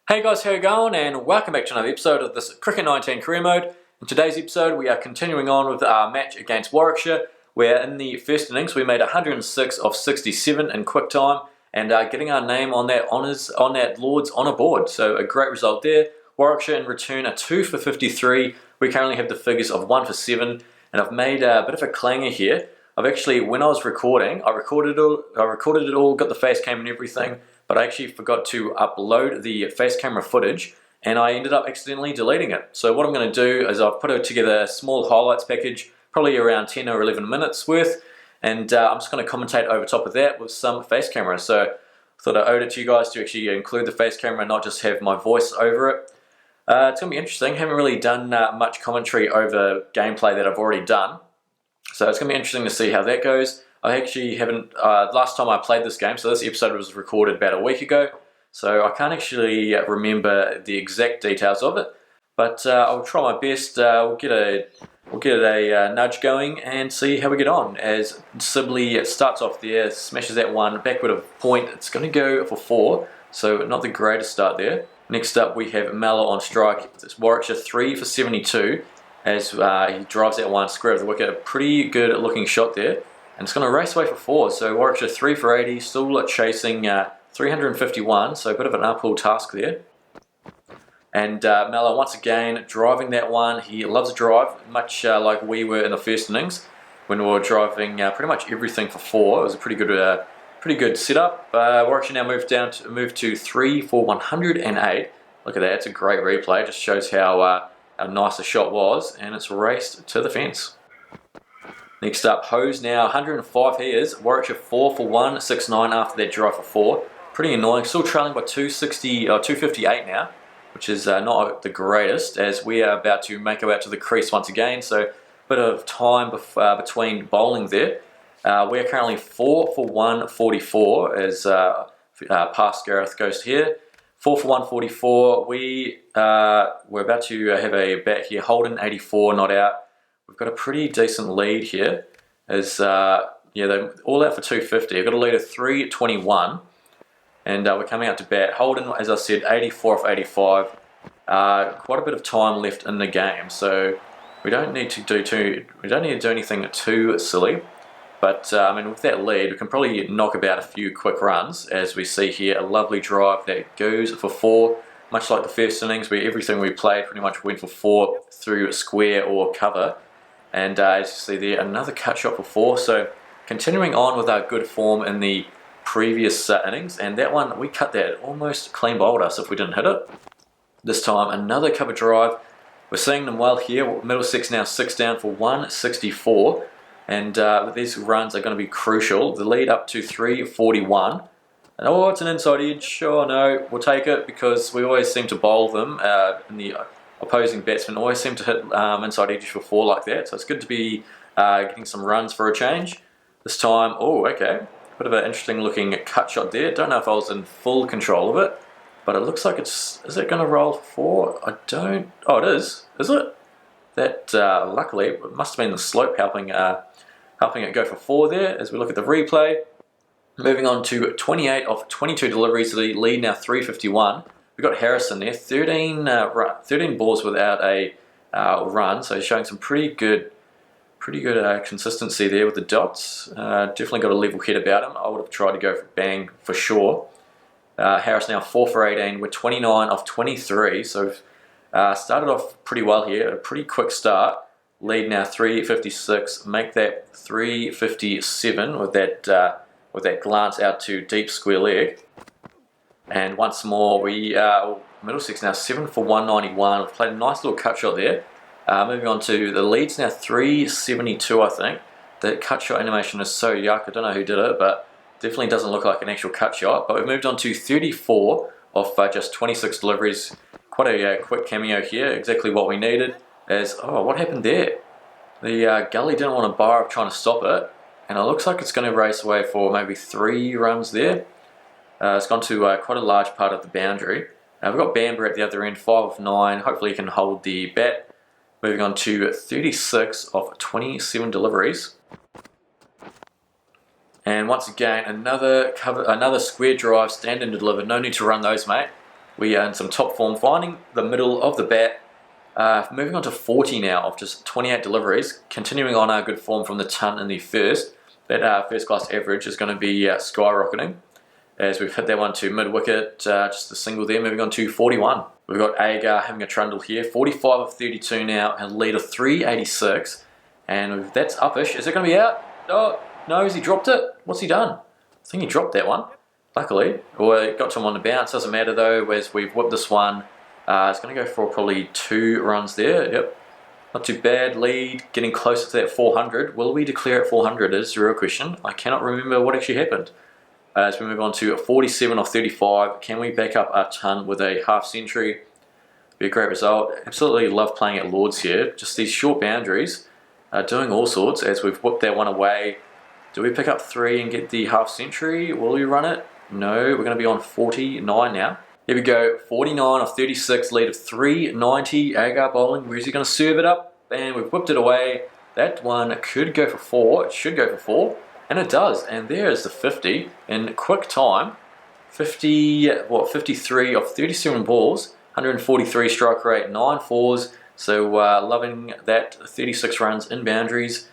Hey guys, how you going? And welcome back to another episode of this Cricket 19 career mode. In today's episode, we are continuing on with our match against Warwickshire, where in the first innings we made 106 of 67 in quick time, and getting our name on that Lord's honour board. So a great result there. Warwickshire in return are 2 for 53. We currently have the figures of 1 for 7, and I've made a bit of a clanger here. I've actually, when I was recording, I recorded it all, got the face cam and everything. But I actually forgot to upload the face camera footage and I ended up accidentally deleting it. So what I'm going to do is I've put together a small highlights package, probably around 10 or 11 minutes worth, and I'm just going to commentate over top of that with some face camera. So I thought I owed it to you guys to actually include the face camera and not just have my voice over it. It's going to be interesting. Haven't really done much commentary over gameplay that I've already done. So it's going to be interesting to see how that goes. I actually haven't, last time I played this game, so this episode was recorded about a week ago, so I can't actually remember the exact details of it, but I'll try my best. We'll get a nudge going and see how we get on. As Sibley starts off there, smashes that one, backward of point, it's going to go for 4, so not the greatest start there. Next up we have Mallow on strike. It's Warwickshire 3 for 72, as he drives that one square of the wicket. A pretty good looking shot there. And it's going to race away for 4, so Warwickshire 3 for 80, still chasing 351, so a bit of an uphill task there. And Mallow once again driving that one. He loves a drive, much like we were in the first innings when we were driving pretty much everything for 4. It was a pretty good setup. Warwickshire now move to 3 for 108. Look at that, it's a great replay. It just shows how nice the shot was, and it's raced to the fence. Next up, Hose now 105 he is. Warwickshire 4 for 169 after that drive for 4. Pretty annoying. Still trailing by 258 now, which is not the greatest, as we are about to make our way out to the crease once again. So a bit of time between bowling there. We're currently 4 for 144 as past Gareth goes here. 4 for 144. We're about to have a bat here. Holden 84, not out. We've got a pretty decent lead here, as they're all out for 250. I've got a lead of 321, and we're coming out to bat. Holden, as I said, 84 off 85. Quite a bit of time left in the game, so we don't need to do anything too silly. But I mean, with that lead, we can probably knock about a few quick runs, as we see here. A lovely drive that goes for 4, much like the first innings, where everything we played pretty much went for 4 through square or cover. And as you see there, another cut shot for 4. So continuing on with our good form in the previous innings, and that one, we cut that, almost clean bowled us if we didn't hit it. This time, another cover drive. We're seeing them well here. Middlesex now 6 down for 164, and these runs are going to be crucial. The lead up to 341. And oh, it's an inside edge. Oh no, we'll take it, because we always seem to bowl them in the opposing batsmen always seem to hit inside edges for 4 like that, so it's good to be getting some runs for a change. This time, oh okay, bit of an interesting looking cut shot there. Don't know if I was in full control of it, but it looks like is it going to roll for 4? I don't, oh it is it? That luckily, it must have been the slope helping it go for 4 there, as we look at the replay. Moving on to 28 of 22 deliveries, the lead now 351. We've got Harrison there, 13 balls without a run, so he's showing some pretty good consistency there with the dots. Definitely got a level head about him. I would have tried to go for bang for sure. Harris now 4 for 18. We're 29 off 23, so we've started off pretty well here. A pretty quick start. Lead now 356. Make that 357 with that glance out to deep square leg. And once more, Middlesex now 7 for 191. We've played a nice little cut shot there. Moving on to the leads now 372, I think. The cut shot animation is so yuck. I don't know who did it, but definitely doesn't look like an actual cut shot. But we've moved on to 34 off just 26 deliveries. Quite a quick cameo here. Exactly what we needed. What happened there? The gully didn't want to bar up trying to stop it, and it looks like it's going to race away for maybe 3 runs there. It's gone to quite a large part of the boundary. We've got Bamber at the other end, 5 of 9. Hopefully he can hold the bat. Moving on to 36 of 27 deliveries. And once again, another square drive, stand and deliver. No need to run those, mate. We are in some top form, finding the middle of the bat. Moving on to 40 now of just 28 deliveries, continuing on our good form from the ton in the first. That first class average is going to be skyrocketing as we've hit that one to mid-wicket, just a single there, moving on to 41. We've got Agar having a trundle here, 45 of 32 now, and lead of 386, and that's uppish. Is it going to be out? Oh, no, has he dropped it? What's he done? I think he dropped that one, luckily, or it got to him on the bounce. Doesn't matter though, as we've whipped this one. It's going to go for probably 2 runs there. Yep, not too bad. Lead getting closer to that 400. Will we declare at 400 is the real question. I cannot remember what actually happened. As we move on to 47 of 35, can we back up our ton with a half century? Be a great result. Absolutely love playing at Lords here. Just these short boundaries, doing all sorts. As we've whipped that one away, do we pick up 3 and get the half century? Will we run it? No, we're going to be on 49 now. Here we go, 49 of 36, lead of 390. Agar bowling. Where's he going to serve it up? And we've whipped it away. That one could go for 4. It should go for 4. And it does, and there is the 50 in quick time. 53 of 37 balls, 143 strike rate, 9 fours. So loving that 36 runs in boundaries.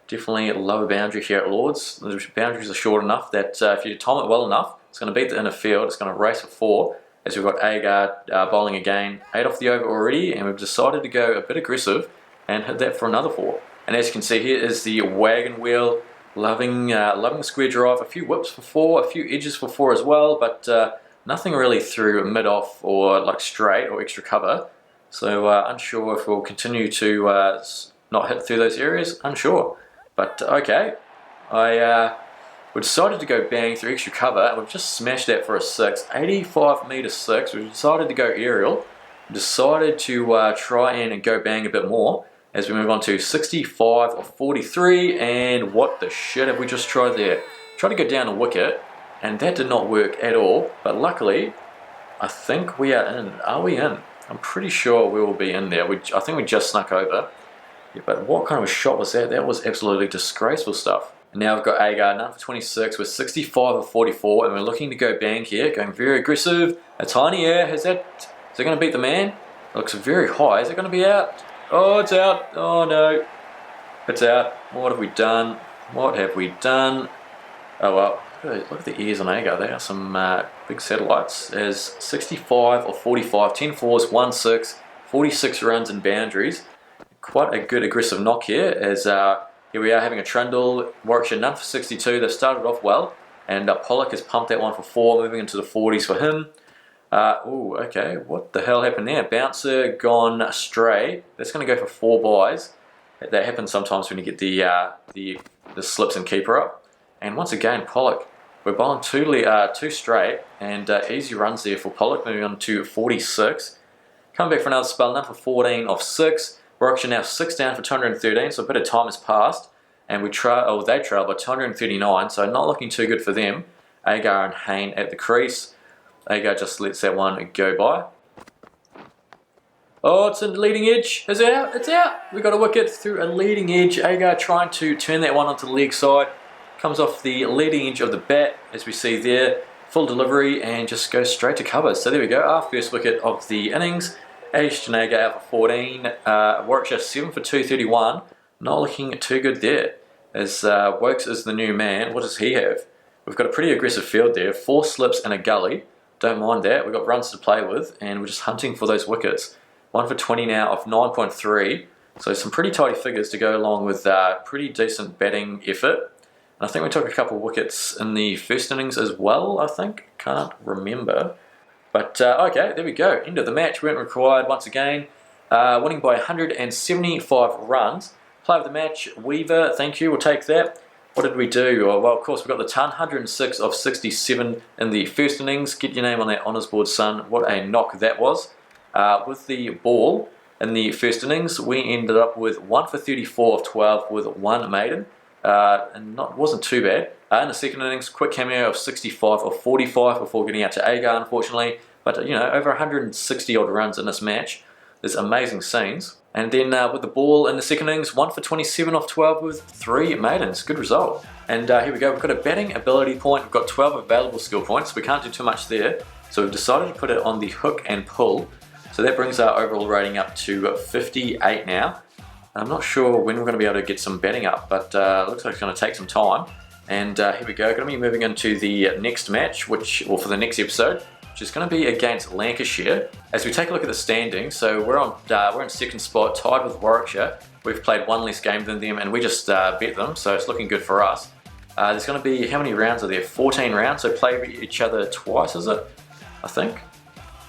Definitely love a boundary here at Lords. The boundaries are short enough that if you time it well enough, it's going to beat the inner field. It's going to race for 4. As we've got Agar bowling again, 8 off the over already, and we've decided to go a bit aggressive and hit that for another 4. And as you can see here is the wagon wheel. Loving the square drive, a few whips for 4, a few edges for 4 as well, but nothing really through mid-off or like straight or extra cover. So unsure if we'll continue to not hit through those areas, unsure. But okay, we decided to go bang through extra cover, and we've just smashed that for a 6, 85 metre 6. We've decided to go aerial, decided to try and go bang a bit more. As we move on to 65 of 43, and what the shit have we just tried there? Tried to go down a wicket, and that did not work at all, but luckily, I think we are in. Are we in? I'm pretty sure we will be in there. I think we just snuck over. Yeah, but what kind of a shot was that? That was absolutely disgraceful stuff. And now we've got Agar, none for 26, with 65 of 44, and we're looking to go bang here, going very aggressive. A tiny air, is it going to beat the man? It looks very high. Is it going to be out? Oh, it's out. Oh no. It's out. What have we done? What have we done? Oh well. Look at the ears on Agar. They are some big satellites. As 65 of 45, 10 fours, 1 6, 46 runs in boundaries. Quite a good aggressive knock here. As here we are having a trundle. Warwickshire none for 62. They've started off well. And Pollock has pumped that one for 4, moving into the 40s for him. Oh, okay, what the hell happened there? Bouncer gone astray. That's going to go for 4 buys. That happens sometimes when you get the slips and keeper up. And once again, Pollock, we're bowling 2 straight, and easy runs there for Pollock, moving on to 46. Come back for another spell, none for 14 off 6. Warwickshire now 6 down for 213, so a bit of time has passed. And they trail by 239, so not looking too good for them. Agar and Hayne at the crease. Agar just lets that one go by. Oh, it's a leading edge. Is it out? It's out. We got a wicket through a leading edge. Agar trying to turn that one onto the leg side. Comes off the leading edge of the bat, as we see there. Full delivery and just goes straight to cover. So there we go. Our first wicket of the innings. Ashton Agar out for 14. Warwickshire 7 for 231. Not looking too good there. As Wokes is the new man. What does he have? We've got a pretty aggressive field there. 4 slips and a gully. Don't mind that. We've got runs to play with, and we're just hunting for those wickets. 1 for 20 now of 9.3. So some pretty tidy figures to go along with pretty decent batting effort. And I think we took a couple of wickets in the first innings as well, I think. Can't remember. But okay, there we go. End of the match. Weren't required once again. Winning by 175 runs. Play of the match, Weaver. Thank you. We'll take that. What did we do? Well, of course, we got the ton, 106 of 67 in the first innings. Get your name on that honours board, son. What a knock that was. With the ball in the first innings, we ended up with 1 for 34 of 12 with 1 maiden. And wasn't too bad. In the second innings, quick cameo of 65 of 45 before getting out to Agar, unfortunately. But, you know, over 160 odd runs in this match. There's amazing scenes. And then with the ball in the second innings, 1 for 27 off 12 with 3 maidens. Good result. And here we go. We've got a batting ability point. We've got 12 available skill points. We can't do too much there. So we've decided to put it on the hook and pull. So that brings our overall rating up to 58 now. I'm not sure when we're going to be able to get some betting up, but looks like it's going to take some time. And here we go, going to be moving into the next match, or for the next episode, which is going to be against Lancashire. As we take a look at the standings, so we're in second spot, tied with Warwickshire. We've played one less game than them, and we just bet them, so it's looking good for us. There's going to be, how many rounds are there? 14 rounds, so play each other twice, is it? I think.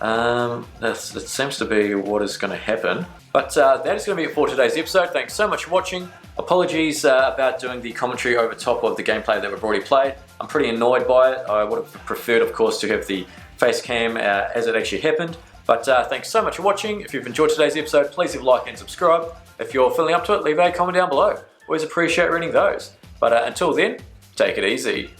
That seems to be what is going to happen. But that is going to be it for today's episode. Thanks so much for watching. Apologies about doing the commentary over top of the gameplay that we've already played. I'm pretty annoyed by it. I would have preferred, of course, to have the face cam as it actually happened. But thanks so much for watching. If you've enjoyed today's episode, please leave a like and subscribe. If you're feeling up to it, leave a comment down below. Always appreciate reading those. But until then, take it easy.